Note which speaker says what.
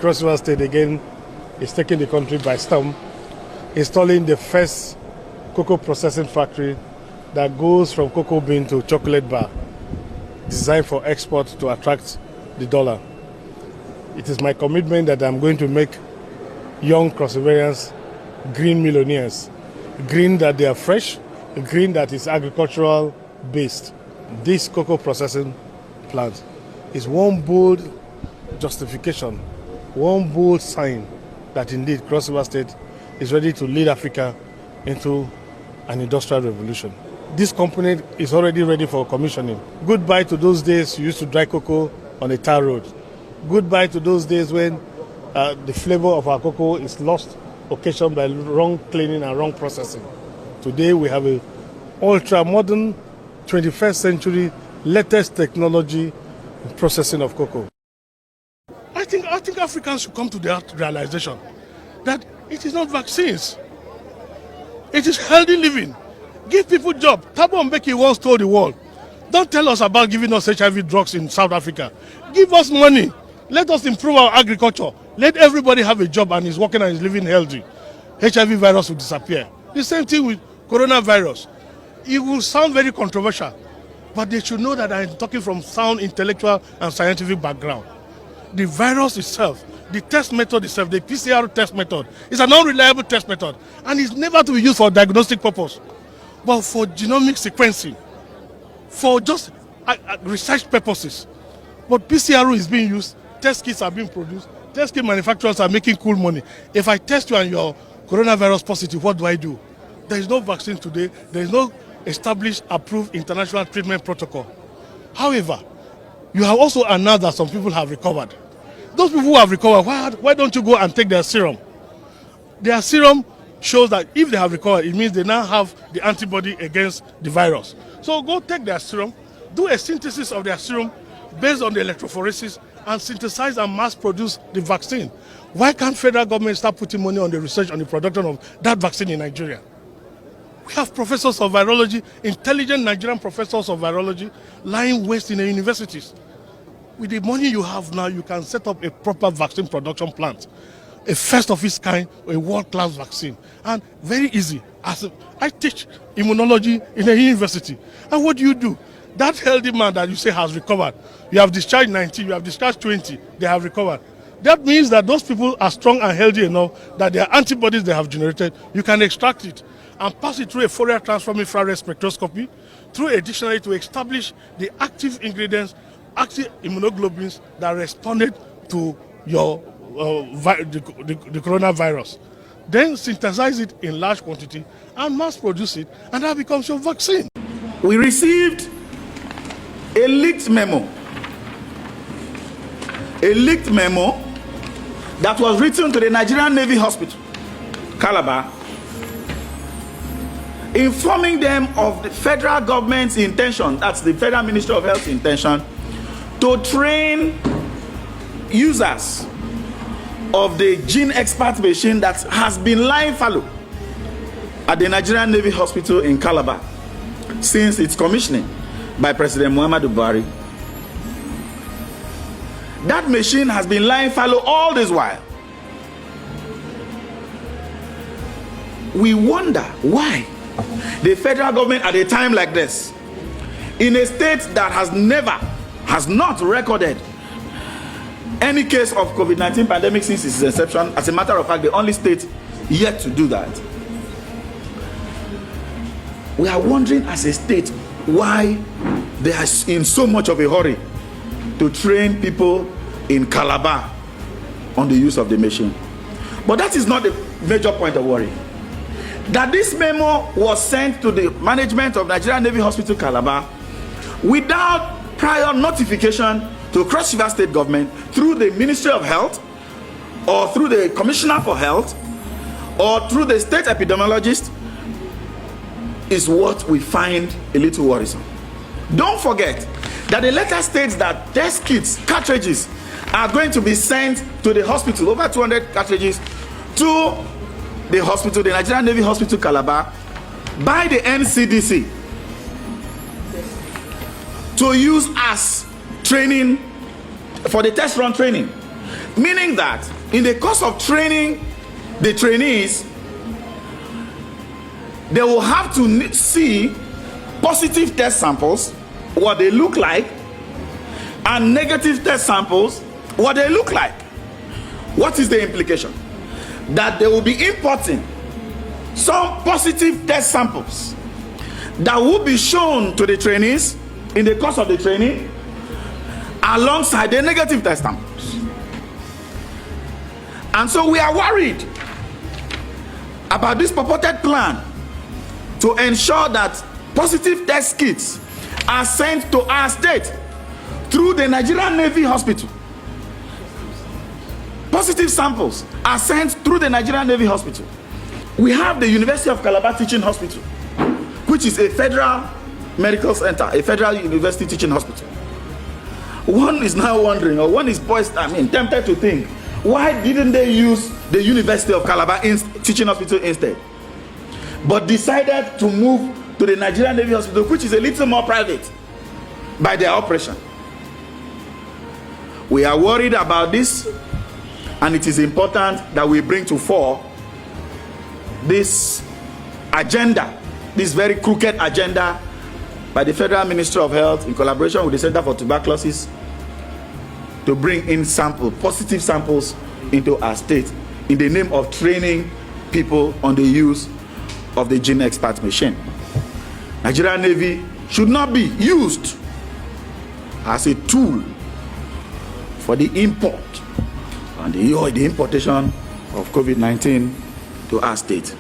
Speaker 1: Cross River State again is taking the country by storm, installing the first cocoa processing factory that goes from cocoa bean to chocolate bar, designed for export to attract the dollar. It is my commitment that I'm going to make young Cross Riverians green millionaires. Green that they are fresh, green that is agricultural based. This cocoa processing plant is one bold justification, one bold sign that indeed Cross River State is ready to lead Africa into an industrial revolution. This company is already ready for commissioning. Goodbye to those days you used to dry cocoa on a tar road. Goodbye to those days when the flavor of our cocoa is lost occasioned by wrong cleaning and wrong processing. Today we have a ultra-modern 21st century latest technology in processing of cocoa. I think Africans should come to that realization that it is not vaccines. It is healthy living. Give people jobs. Thabo Mbeki once told the world, don't tell us about giving us HIV drugs in South Africa. Give us money. Let us improve our agriculture. Let everybody have a job and is working and is living healthy. HIV virus will disappear. The same thing with coronavirus. It will sound very controversial, but they should know that I'm talking from sound intellectual and scientific background. The virus itself, the test method itself, the PCR test method, is an unreliable test method and is never to be used for diagnostic purpose, but for genomic sequencing, for just research purposes. But PCR is being used, test kits are being produced, test kit manufacturers are making cool money. If I test you and you're coronavirus positive, what do? There is no vaccine today, there is no established, approved international treatment protocol. However, you have also announced that some people have recovered. Those people who have recovered, why don't you go and take their serum? Their serum shows that if they have recovered, it means they now have the antibody against the virus. So go take their serum, do a synthesis of their serum based on the electrophoresis, and synthesize and mass produce the vaccine. Why can't federal government start putting money on the research on the production of that vaccine in Nigeria? We have professors of virology, intelligent Nigerian professors of virology, lying waste in the universities. With the money you have now, you can set up a proper vaccine production plant, a first of its kind, a world-class vaccine, and very easy. I teach immunology in a university, and what do? That healthy man that you say has recovered, you have discharged 19, you have discharged 20, they have recovered. That means that those people are strong and healthy enough that their antibodies they have generated, you can extract it and pass it through a Fourier transform infrared spectroscopy, through a dictionary to establish the active ingredients, active immunoglobulins that responded to your the coronavirus. Then synthesize it in large quantity and mass produce it, and that becomes your vaccine.
Speaker 2: We received a leaked memo that was written to the Nigerian Navy Hospital, Calabar, informing them of the federal government's intention, that's the Federal Ministry of Health's intention, to train users of the gene expert machine that has been lying fallow at the Nigerian Navy Hospital in Calabar since its commissioning by President Muhammadu Buhari. That machine has been lying fallow all this while. We wonder why the federal government at a time like this, in a state that has not recorded any case of COVID-19 pandemic since its inception, as a matter of fact, the only state yet to do that. We are wondering as a state why they are in so much of a hurry to train people in Calabar on the use of the machine. But that is not the major point of worry. That this memo was sent to the management of Nigerian Navy Hospital Calabar without prior notification to Cross River State government through the Ministry of Health or through the Commissioner for Health or through the state epidemiologist is what we find a little worrisome. Don't forget that the letter states that test kits, cartridges, are going to be sent to the hospital, over 200 cartridges, to the hospital, the Nigerian Navy Hospital Calabar, by the NCDC to use as training for the test run training. Meaning that in the course of training the trainees, they will have to see positive test samples, what they look like, and negative test samples, what they look like. What is the implication? That they will be importing some positive test samples that will be shown to the trainees in the course of the training alongside the negative test samples. And so we are worried about this purported plan to ensure that positive test kits are sent to our state through the Nigerian Navy Hospital. Positive samples are sent through the Nigerian Navy Hospital. We have the University of Calabar Teaching Hospital, which is a federal medical center, a federal university teaching hospital. One is now wondering, or one is tempted to think, why didn't they use the University of Calabar Teaching Hospital instead, but decided to move to the Nigerian Navy Hospital, which is a little more private by their operation? We are worried about this, and it is important that we bring to fore this agenda, this very crooked agenda by the Federal Ministry of Health in collaboration with the Center for Tuberculosis to bring in positive samples into our state in the name of training people on the use of the gene expert machine. Nigerian Navy should not be used as a tool for the import and the importation of COVID-19 to our state.